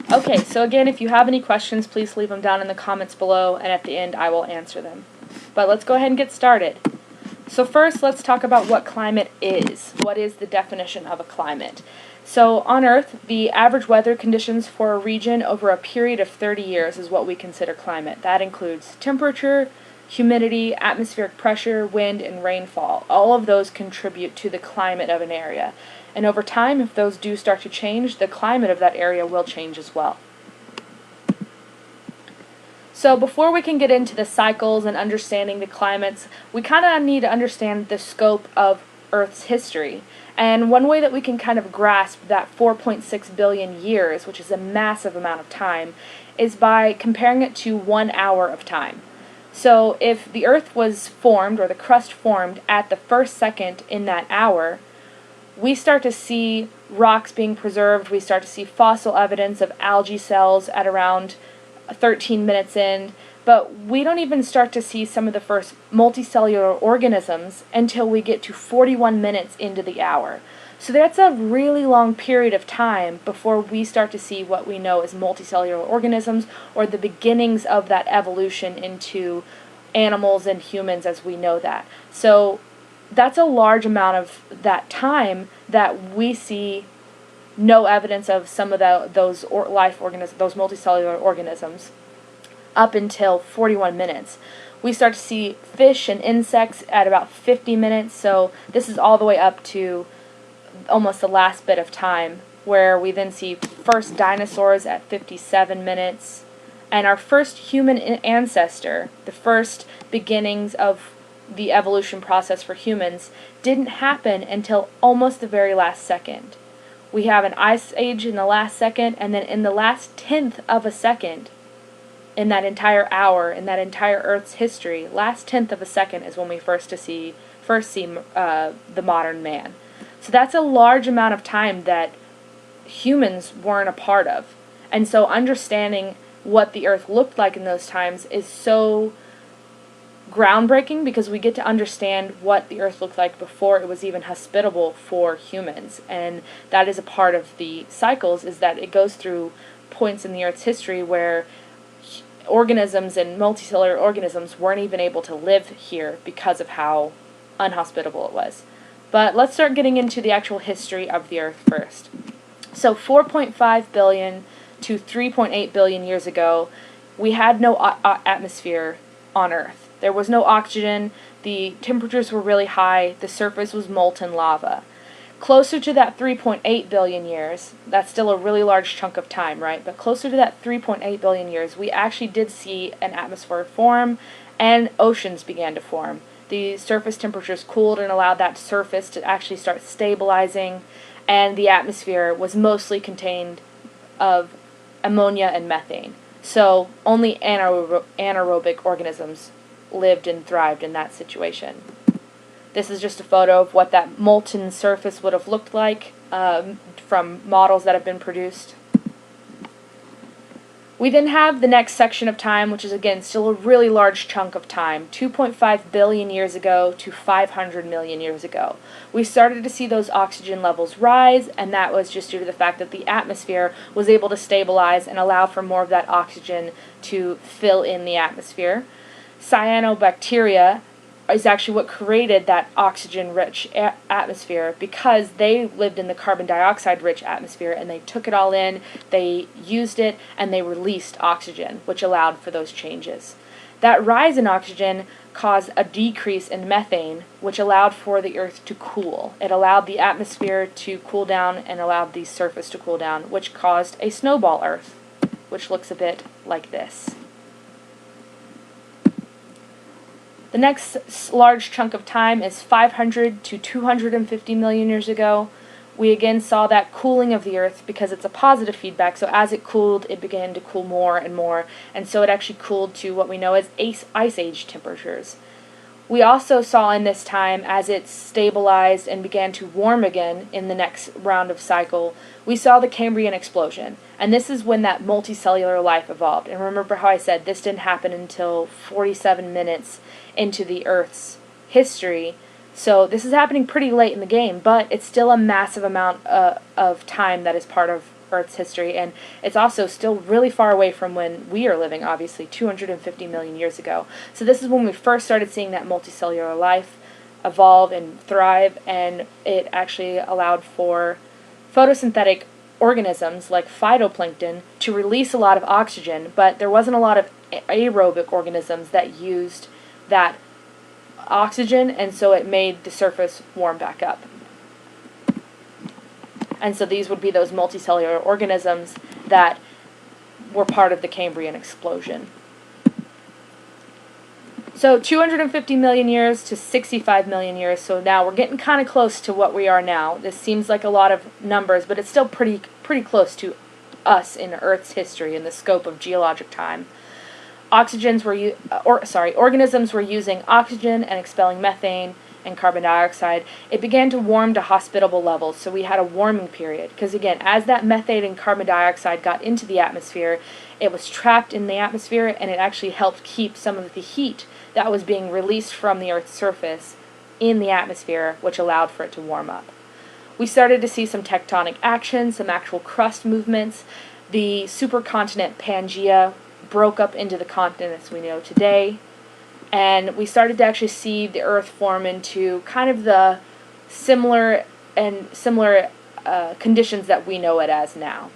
Okay, so again, if you have any questions, please leave them down in the comments below, and at the end I will answer them. But let's go ahead and get started. So first, let's talk about what climate is. What is the definition of a climate? So on Earth, the average weather conditions for a region over a period of 30 years is what we consider climate. That includes temperature, humidity, atmospheric pressure, wind, and rainfall. All of those contribute to the climate of an area. And over time, if those do start to change, the climate of that area will change as well. So before we can get into the cycles and understanding the climates, we kind of need to understand the scope of Earth's history. And one way that we can kind of grasp that 4.6 billion years, which is a massive amount of time, is by comparing it to 1 hour of time. So if the Earth was formed, or the crust formed, at the first second in that hour, we start to see rocks being preserved, we start to see fossil evidence of algae cells at around 13 minutes in, but we don't even start to see some of the first multicellular organisms until we get to 41 minutes into the hour. So that's a really long period of time before we start to see what we know as multicellular organisms, or the beginnings of that evolution into animals and humans as we know that. So that's a large amount of that time that we see no evidence of some of those multicellular organisms up until 41 minutes. We start to see fish and insects at about 50 minutes, so this is all the way up to almost the last bit of time, where we then see first dinosaurs at 57 minutes, and our first human ancestor, the first beginnings of the evolution process for humans, didn't happen until almost the very last second. We have an ice age in the last second, and then in the last tenth of a second, in that entire hour, in that entire Earth's history, last tenth of a second is when we first see the modern man. So that's a large amount of time that humans weren't a part of. And so understanding what the Earth looked like in those times is so groundbreaking, because we get to understand what the Earth looked like before it was even hospitable for humans. And that is a part of the cycles, is that it goes through points in the Earth's history where organisms and multicellular organisms weren't even able to live here because of how unhospitable it was. But let's start getting into the actual history of the Earth first. So 4.5 billion to 3.8 billion years ago, we had no atmosphere on Earth. There was no oxygen, the temperatures were really high, the surface was molten lava. Closer to that 3.8 billion years, that's still a really large chunk of time, right? But closer to that 3.8 billion years, we actually did see an atmosphere form, and oceans began to form. The surface temperatures cooled and allowed that surface to actually start stabilizing, and the atmosphere was mostly contained of ammonia and methane. So only anaerobic organisms lived and thrived in that situation. This is just a photo of what that molten surface would have looked like from models that have been produced. We then have the next section of time, which is again still a really large chunk of time, 2.5 billion years ago to 500 million years ago. We started to see those oxygen levels rise, and that was just due to the fact that the atmosphere was able to stabilize and allow for more of that oxygen to fill in the atmosphere. Cyanobacteria is actually what created that oxygen-rich atmosphere, because they lived in the carbon dioxide-rich atmosphere, and they took it all in, they used it, and they released oxygen, which allowed for those changes. That rise in oxygen caused a decrease in methane, which allowed for the Earth to cool. It allowed the atmosphere to cool down and allowed the surface to cool down, which caused a snowball Earth, which looks a bit like this. The next large chunk of time is 500 to 250 million years ago. We again saw that cooling of the Earth because it's a positive feedback, so as it cooled, it began to cool more and more, and so it actually cooled to what we know as ice age temperatures. We also saw in this time, as it stabilized and began to warm again in the next round of cycle, we saw the Cambrian explosion. And this is when that multicellular life evolved. And remember how I said this didn't happen until 47 minutes into the Earth's history. So this is happening pretty late in the game, but it's still a massive amount of time that is part of Earth's history, and it's also still really far away from when we are living, obviously, 250 million years ago. So this is when we first started seeing that multicellular life evolve and thrive, and it actually allowed for photosynthetic organisms like phytoplankton to release a lot of oxygen, but there wasn't a lot of aerobic organisms that used that oxygen, and so it made the surface warm back up. And so these would be those multicellular organisms that were part of the Cambrian explosion. So 250 million years to 65 million years, so now we're getting kind of close to what we are now. This seems like a lot of numbers, but it's still pretty close to us in Earth's history in the scope of geologic time. Organisms were using oxygen and expelling methane and carbon dioxide. It began to warm to hospitable levels, so we had a warming period. Because again, as that methane and carbon dioxide got into the atmosphere, it was trapped in the atmosphere, and it actually helped keep some of the heat that was being released from the Earth's surface in the atmosphere, which allowed for it to warm up. We started to see some tectonic action, some actual crust movements. The supercontinent Pangaea broke up into the continents we know today, and we started to actually see the Earth form into kind of the similar conditions that we know it as now.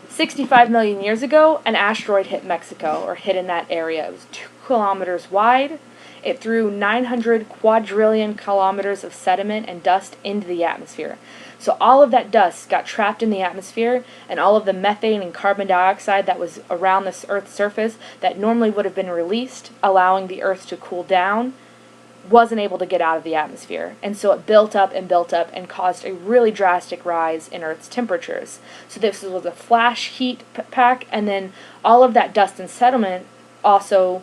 65 million years ago, an asteroid hit Mexico, or hit in that area. It was 2 kilometers wide. It threw 900 quadrillion kilometers of sediment and dust into the atmosphere. So all of that dust got trapped in the atmosphere, and all of the methane and carbon dioxide that was around this Earth's surface that normally would have been released, allowing the Earth to cool down, wasn't able to get out of the atmosphere. And so it built up and caused a really drastic rise in Earth's temperatures. So this was a flash heat pack, and then all of that dust and sediment also,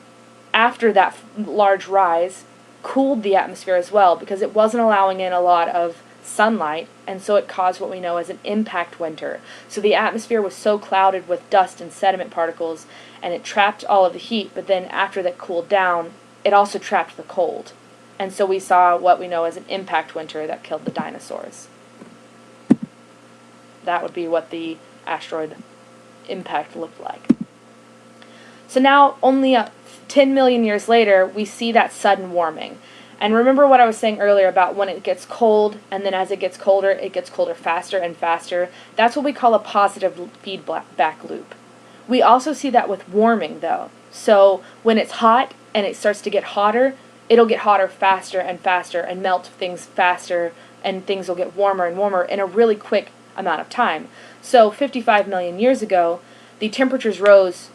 after that large rise, cooled the atmosphere as well, because it wasn't allowing in a lot of sunlight, and so it caused what we know as an impact winter. So the atmosphere was so clouded with dust and sediment particles, and it trapped all of the heat, but then after that cooled down, it also trapped the cold. And so we saw what we know as an impact winter that killed the dinosaurs. That would be what the asteroid impact looked like. So now, only 10 million years later, we see that sudden warming. And remember what I was saying earlier about when it gets cold, and then as it gets colder faster and faster. That's what we call a positive feedback loop. We also see that with warming, though. So when it's hot and it starts to get hotter, it'll get hotter faster and faster and melt things faster, and things will get warmer and warmer in a really quick amount of time. So 55 million years ago, the temperatures rose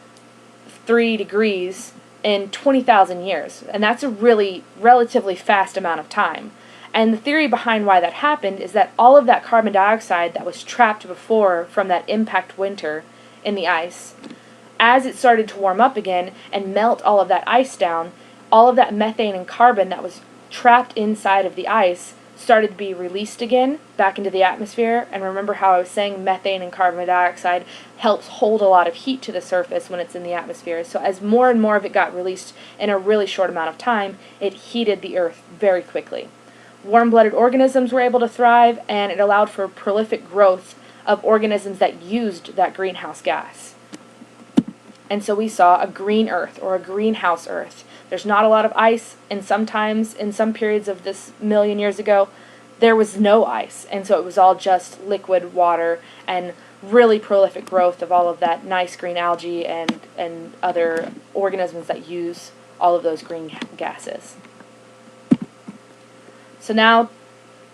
3 degrees in 20,000 years, and that's a really relatively fast amount of time. And the theory behind why that happened is that all of that carbon dioxide that was trapped before from that impact winter in the ice, as it started to warm up again and melt all of that ice down, all of that methane and carbon that was trapped inside of the ice started to be released again back into the atmosphere. And remember how I was saying methane and carbon dioxide helps hold a lot of heat to the surface when it's in the atmosphere. So as more and more of it got released in a really short amount of time, it heated the Earth very quickly. Warm-blooded organisms were able to thrive, and it allowed for prolific growth of organisms that used that greenhouse gas. And so we saw a green Earth, or a greenhouse Earth. There's not a lot of ice, and sometimes in some periods of this million years ago, there was no ice, and so it was all just liquid water and really prolific growth of all of that nice green algae and other organisms that use all of those green gases. So now,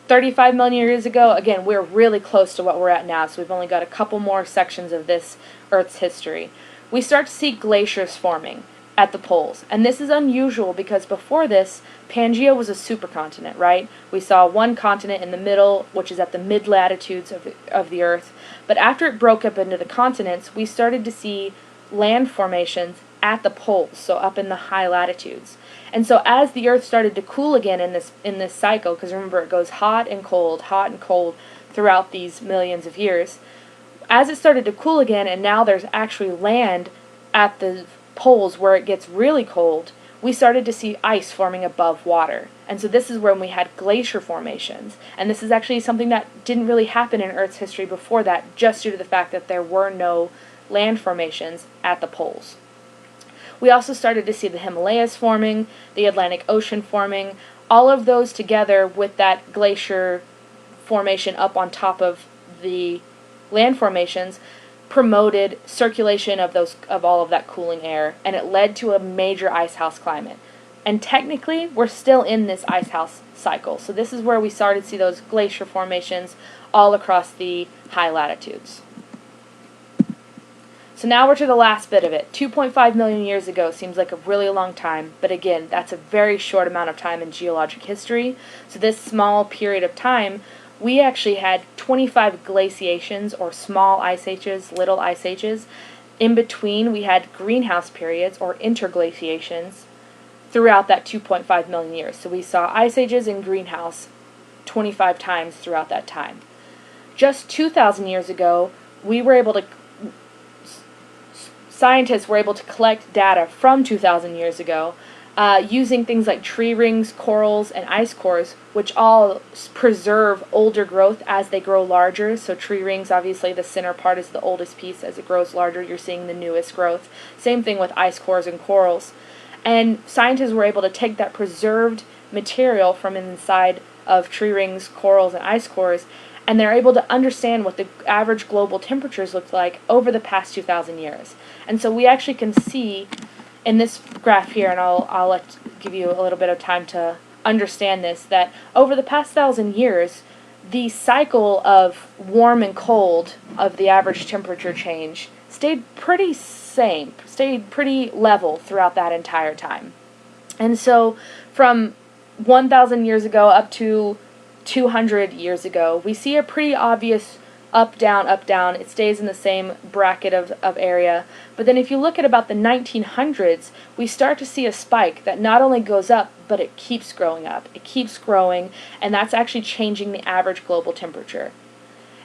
35 million years ago, again, we're really close to what we're at now, so we've only got a couple more sections of this Earth's history. We start to see glaciers forming at the poles. And this is unusual because before this, Pangaea was a supercontinent, right? We saw one continent in the middle, which is at the mid-latitudes of the Earth. But after it broke up into the continents, we started to see land formations at the poles, so up in the high latitudes. And so as the Earth started to cool again in this cycle, because remember it goes hot and cold throughout these millions of years, as it started to cool again and now there's actually land at the poles where it gets really cold, we started to see ice forming above water. And so this is when we had glacier formations. And this is actually something that didn't really happen in Earth's history before that, just due to the fact that there were no land formations at the poles. We also started to see the Himalayas forming, the Atlantic Ocean forming, all of those together with that glacier formation up on top of the land formations promoted circulation of all of that cooling air, and it led to a major icehouse climate. And technically, we're still in this icehouse cycle. So this is where we started to see those glacier formations all across the high latitudes. So now we're to the last bit of it. 2.5 million years ago seems like a really long time, but again, that's a very short amount of time in geologic history. So this small period of time, we actually had 25 glaciations, or small ice ages, little ice ages. In between, we had greenhouse periods, or interglaciations, throughout that 2.5 million years. So we saw ice ages and greenhouse 25 times throughout that time. Just 2,000 years ago, scientists were able to collect data from 2,000 years ago using things like tree rings, corals, and ice cores, which all preserve older growth as they grow larger. So tree rings, obviously the center part is the oldest piece. As it grows larger, you're seeing the newest growth. Same thing with ice cores and corals. And scientists were able to take that preserved material from inside of tree rings, corals, and ice cores, and they're able to understand what the average global temperatures look like over the past 2,000 years. And so we actually can see in this graph here, and I'll give you a little bit of time to understand this, that over the past 1,000 years, the cycle of warm and cold of the average temperature change stayed pretty level throughout that entire time. And so from 1,000 years ago up to 200 years ago, we see a pretty obvious up, down, up, down. It stays in the same bracket of area. But then if you look at about the 1900s, we start to see a spike that not only goes up, but it keeps growing up. It keeps growing, and that's actually changing the average global temperature.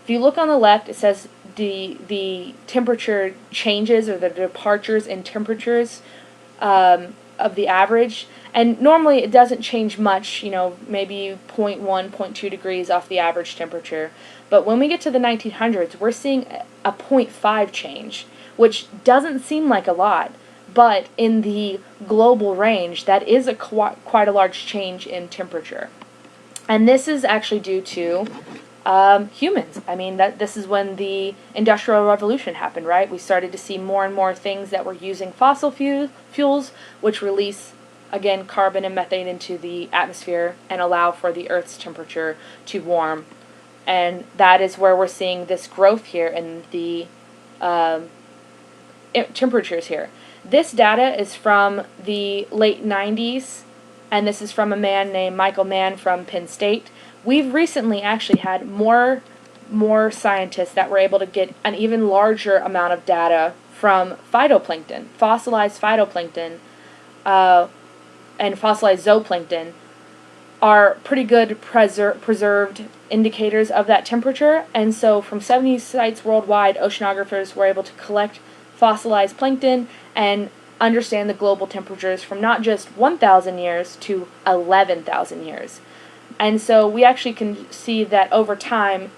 If you look on the left, it says the temperature changes, or the departures in temperatures of the average. And normally it doesn't change much, maybe 0.1, 0.2 degrees off the average temperature. But when we get to the 1900s, we're seeing a 0.5 change, which doesn't seem like a lot. But in the global range, that is quite a large change in temperature. And this is actually due to humans. I mean, this is when the Industrial Revolution happened, right? We started to see more and more things that were using fossil fuels, which release, again, carbon and methane into the atmosphere and allow for the Earth's temperature to warm. And that is where we're seeing this growth here in the temperatures here. This data is from the late 90s, and this is from a man named Michael Mann from Penn State. We've recently actually had more scientists that were able to get an even larger amount of data from phytoplankton. Fossilized phytoplankton and fossilized zooplankton are pretty good preserved indicators of that temperature. And so from 70 sites worldwide, oceanographers were able to collect fossilized plankton and understand the global temperatures from not just 1,000 years to 11,000 years. And so we actually can see that over time,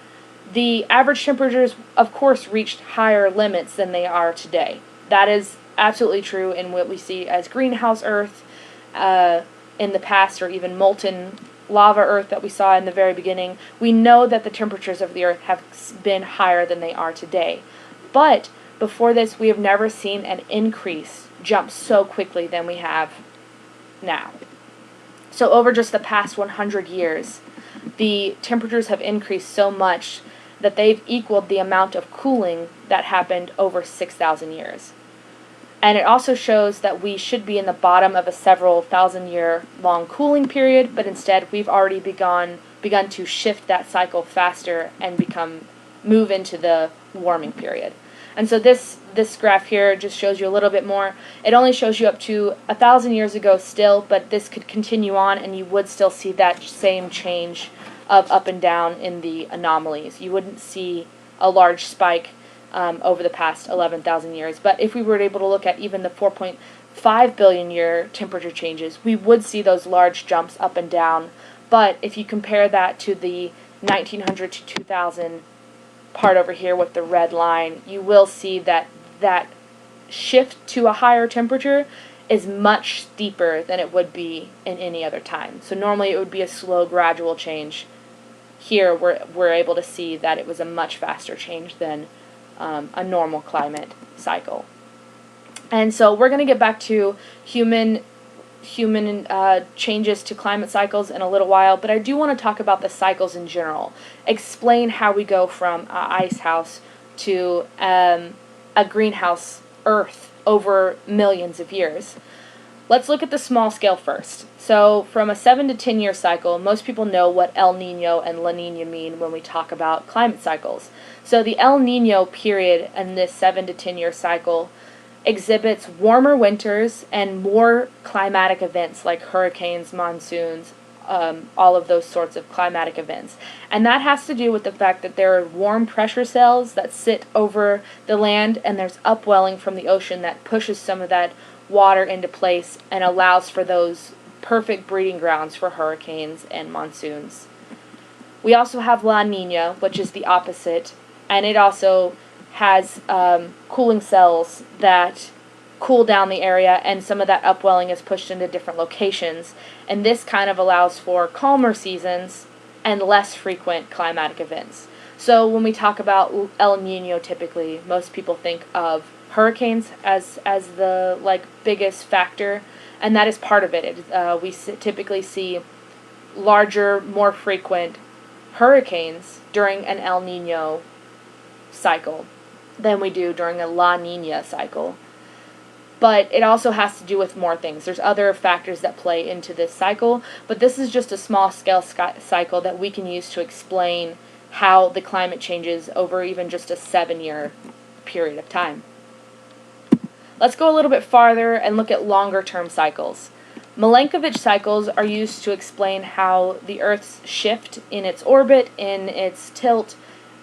the average temperatures, of course, reached higher limits than they are today. That is absolutely true in what we see as greenhouse Earth in the past, or even molten lava Earth that we saw in the very beginning. We know that the temperatures of the Earth have been higher than they are today. But before this, we have never seen an increase jump so quickly than we have now. So over just the past 100 years, the temperatures have increased so much that they've equaled the amount of cooling that happened over 6,000 years. And it also shows that we should be in the bottom of a several thousand-year long cooling period, but instead we've already begun to shift that cycle faster and move into the warming period. And so this graph here just shows you a little bit more. It only shows you up to 1,000 years ago still, but this could continue on and you would still see that same change of up and down in the anomalies. You wouldn't see a large spike over the past 11,000 years. But if we were able to look at even the 5 billion year temperature changes, we would see those large jumps up and down. But if you compare that to the 1900 to 2000 part over here with the red line, you will see that that shift to a higher temperature is much steeper than it would be in any other time. So normally it would be a slow, gradual change. Here we're able to see that it was a much faster change than a normal climate cycle. And so we're going to get back to human changes to climate cycles in a little while, but I do want to talk about the cycles in general. Explain how we go from an ice house to a greenhouse Earth over millions of years. Let's look at the small scale first. So from a 7 to 10 year cycle, most people know what El Nino and La Nina mean when we talk about climate cycles. So the El Nino period in this 7 to 10 year cycle exhibits warmer winters and more climatic events like hurricanes, monsoons, all of those sorts of climatic events. And that has to do with the fact that there are warm pressure cells that sit over the land, and there's upwelling from the ocean that pushes some of that water into place and allows for those perfect breeding grounds for hurricanes and monsoons. We also have La Nina, which is the opposite, and it also has cooling cells that cool down the area, and some of that upwelling is pushed into different locations, and this kind of allows for calmer seasons and less frequent climatic events. So when we talk about El Nino, typically most people think of hurricanes as the biggest factor, and that is part of it. We typically see larger, more frequent hurricanes during an El Nino cycle than we do during a La Nina cycle. But it also has to do with more things. There's other factors that play into this cycle, but this is just a small scale cycle that we can use to explain how the climate changes over even just a 7-year period of time. Let's go a little bit farther and look at longer term cycles. Milankovitch cycles are used to explain how the Earth's shift in its orbit, in its tilt,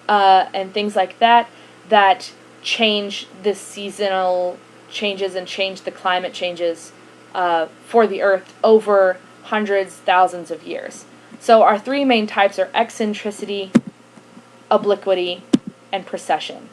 and things like that change the seasonal changes and change the climate changes for the Earth over hundreds, thousands of years. So our three main types are eccentricity, obliquity, and precession.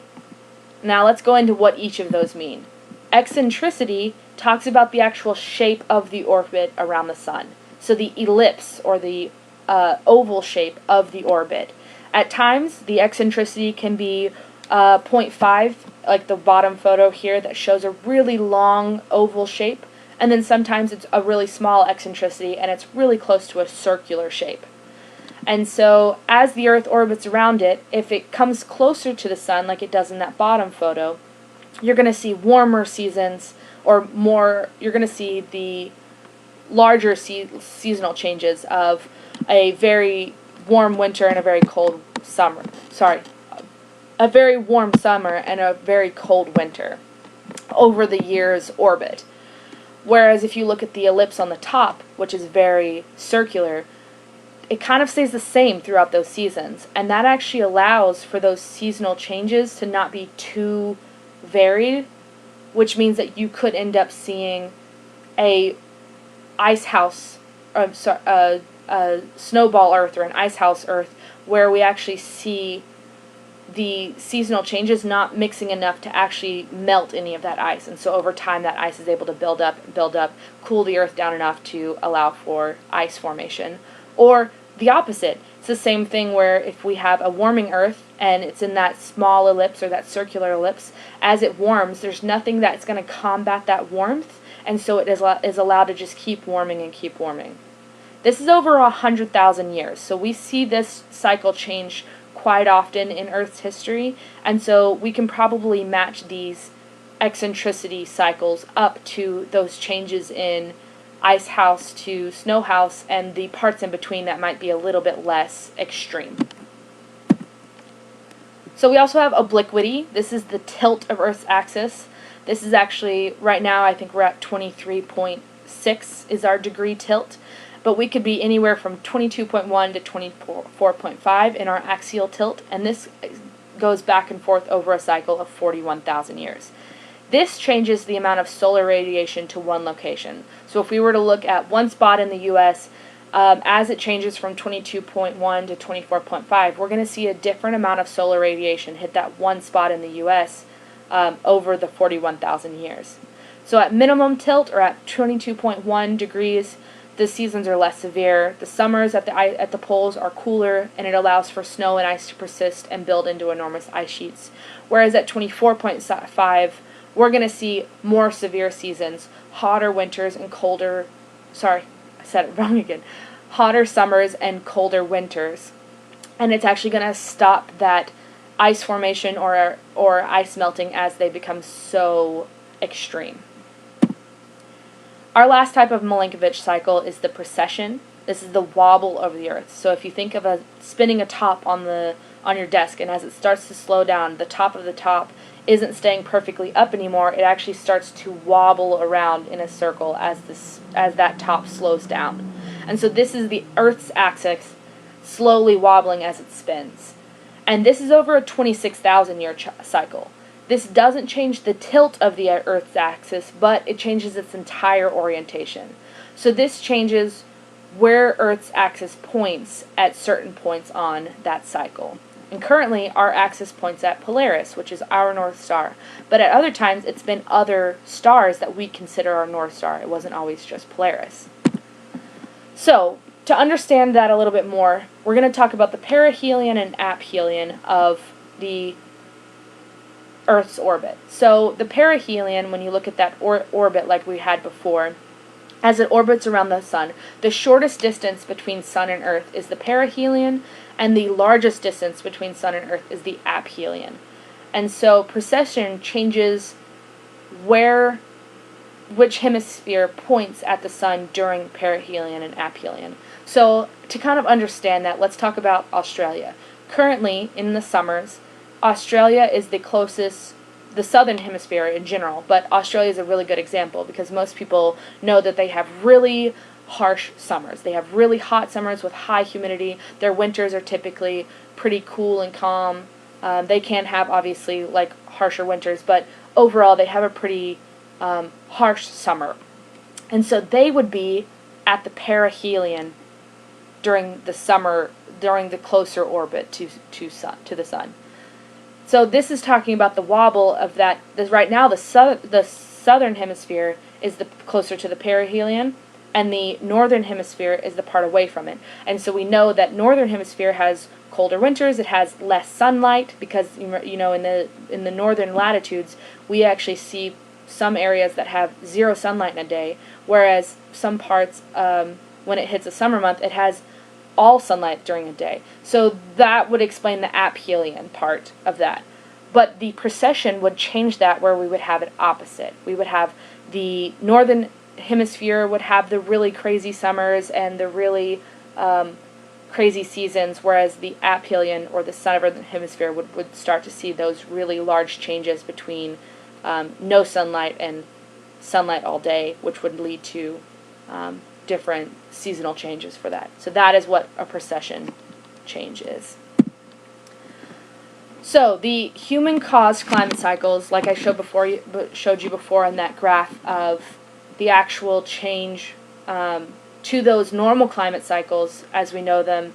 Now let's go into what each of those mean. Eccentricity talks about the actual shape of the orbit around the sun. So the ellipse, or the oval shape of the orbit. At times, the eccentricity can be 0.5, like the bottom photo here that shows a really long oval shape, and then sometimes it's a really small eccentricity and it's really close to a circular shape. And so as the Earth orbits around it, if it comes closer to the sun like it does in that bottom photo, you're going to see warmer seasons, or more, you're going to see the larger seasonal changes of a very warm winter and a very cold summer. A very warm summer and a very cold winter over the year's orbit. Whereas if you look at the ellipse on the top, which is very circular, it kind of stays the same throughout those seasons. And that actually allows for those seasonal changes to not be too varied, which means that you could end up seeing a snowball Earth or an ice house Earth where we actually see the seasonal changes not mixing enough to actually melt any of that ice. And so over time that ice is able to build up, cool the Earth down enough to allow for ice formation. Or the opposite. It's the same thing where if we have a warming Earth and it's in that small ellipse or that circular ellipse, as it warms, there's nothing that's going to combat that warmth, and so it is allowed to just keep warming and keep warming. This is over 100,000 years, so we see this cycle change quite often in Earth's history, and so we can probably match these eccentricity cycles up to those changes in ice house to snow house, and the parts in between that might be a little bit less extreme. So we also have obliquity. This is the tilt of Earth's axis. This is actually, right now I think we're at 23.6 is our degree tilt, but we could be anywhere from 22.1 to 24.5 in our axial tilt, and this goes back and forth over a cycle of 41,000 years. This changes the amount of solar radiation to one location. So if we were to look at one spot in the U.S., as it changes from 22.1 to 24.5, we're going to see a different amount of solar radiation hit that one spot in the U.S. Over the 41,000 years. So at minimum tilt, or at 22.1 degrees, the seasons are less severe. The summers at the poles are cooler, and it allows for snow and ice to persist and build into enormous ice sheets. Whereas at 24.5, we're going to see more severe seasons, hotter winters and colder, sorry, I said it wrong again, hotter summers and colder winters. And it's actually going to stop that ice formation or ice melting as they become so extreme. Our last type of Milankovitch cycle is the precession. This is the wobble of the Earth. So if you think of spinning a top on your desk, and as it starts to slow down, the top of the top isn't staying perfectly up anymore. It actually starts to wobble around in a circle as that top slows down. And so this is the Earth's axis slowly wobbling as it spins. And this is over a 26,000 year cycle. This doesn't change the tilt of the Earth's axis, but it changes its entire orientation. So this changes where Earth's axis points at certain points on that cycle. And currently, our axis points at Polaris, which is our North Star. But at other times, it's been other stars that we consider our North Star. It wasn't always just Polaris. So, to understand that a little bit more, we're going to talk about the perihelion and aphelion of the Earth's orbit. So the perihelion, when you look at that orbit like we had before, as it orbits around the sun, the shortest distance between sun and Earth is the perihelion, and the largest distance between sun and Earth is the aphelion. And so precession changes which hemisphere points at the sun during perihelion and aphelion. So to kind of understand that, let's talk about Australia. Currently, in the summers, Australia is the closest, the southern hemisphere in general, but Australia is a really good example because most people know that they have really harsh summers. They have really hot summers with high humidity. Their winters are typically pretty cool and calm. They can have, obviously, like harsher winters, but overall they have a pretty harsh summer. And so they would be at the perihelion during the summer, during the closer orbit to the sun. So this is talking about the wobble of that. Right now, the southern hemisphere is closer to the perihelion, and the northern hemisphere is the part away from it. And so we know that northern hemisphere has colder winters. It has less sunlight because in the northern latitudes we actually see some areas that have 0 sunlight in a day, whereas some parts, when it hits a summer month, it has all sunlight during a day. So that would explain the aphelion part of that. But the precession would change that, where we would have it opposite. We would have the northern hemisphere would have the really crazy summers and the really crazy seasons, whereas the aphelion, or the southern hemisphere, would start to see those really large changes between no sunlight and sunlight all day, which would lead to different seasonal changes for that. So that is what a precession change is. So the human-caused climate cycles, like I showed you before in that graph of the actual change to those normal climate cycles as we know them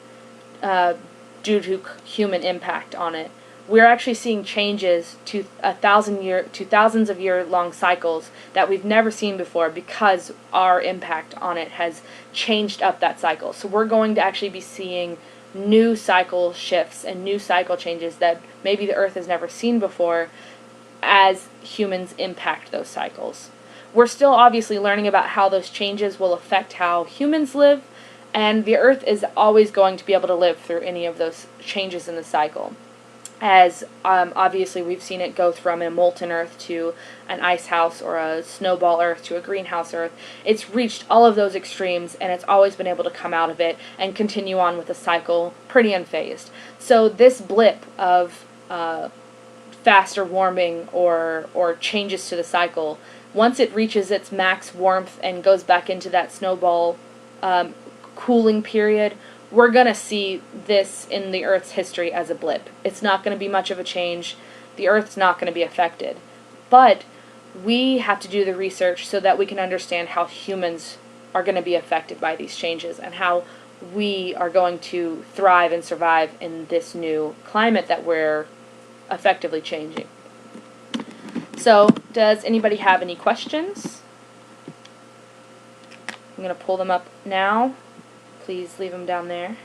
due to human impact on it, we're actually seeing changes to thousands of year long cycles that we've never seen before because our impact on it has changed up that cycle. So we're going to actually be seeing new cycle shifts and new cycle changes that maybe the Earth has never seen before as humans impact those cycles. We're still obviously learning about how those changes will affect how humans live, and the Earth is always going to be able to live through any of those changes in the cycle. As obviously we've seen it go from a molten Earth to an ice house, or a snowball Earth to a greenhouse Earth. It's reached all of those extremes, and it's always been able to come out of it and continue on with the cycle pretty unfazed. So this blip of faster warming or changes to the cycle, once it reaches its max warmth and goes back into that snowball cooling period, we're going to see this in the Earth's history as a blip. It's not going to be much of a change. The Earth's not going to be affected. But we have to do the research so that we can understand how humans are going to be affected by these changes and how we are going to thrive and survive in this new climate that we're effectively changing. So, does anybody have any questions? I'm going to pull them up now. Please leave them down there.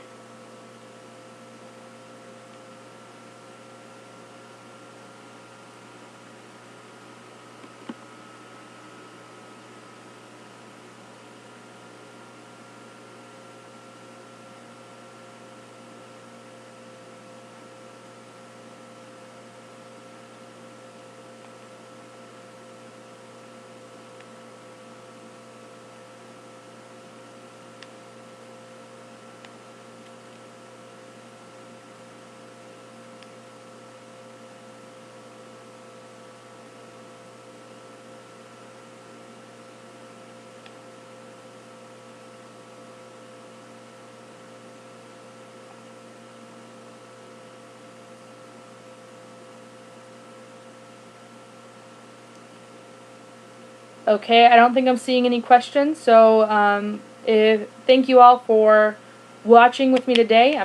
Okay, I don't think I'm seeing any questions, so thank you all for watching with me today.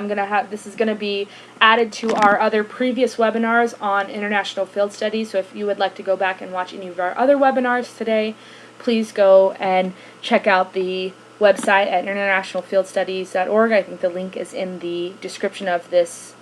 This is gonna be added to our other previous webinars on international field studies. So if you would like to go back and watch any of our other webinars today, please go and check out the website at internationalfieldstudies.org. I think the link is in the description of this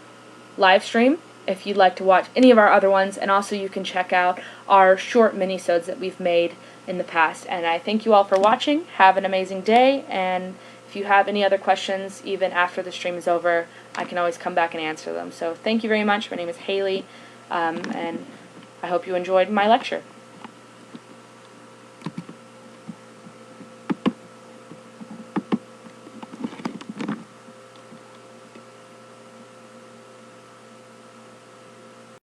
live stream if you'd like to watch any of our other ones, and also you can check out our short minisodes that we've made in the past. And I thank you all for watching. Have an amazing day, and if you have any other questions even after the stream is over, I can always come back and answer them. So thank you very much. My name is Haleigh, and I hope you enjoyed my lecture.